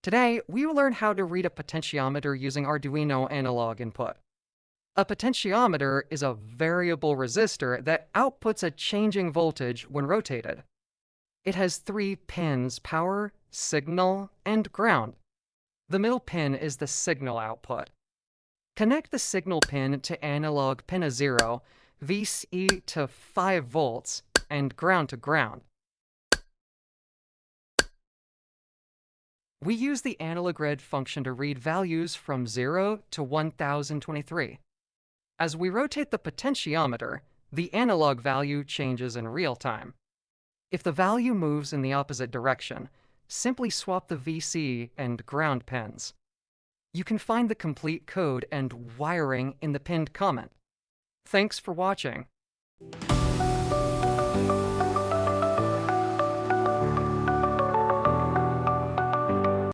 Today, we will learn how to read a potentiometer using Arduino analog input. A potentiometer is a variable resistor that outputs a changing voltage when rotated. It has 3 pins: power, signal, and ground. The middle pin is the signal output. Connect the signal pin to analog pin 0, VC to 5 volts, and ground to ground. We use the analogRead function to read values from 0 to 1023. As we rotate the potentiometer, the analog value changes in real time. If the value moves in the opposite direction, simply swap the VC and ground pins. You can find the complete code and wiring in the pinned comment. Thanks for watching.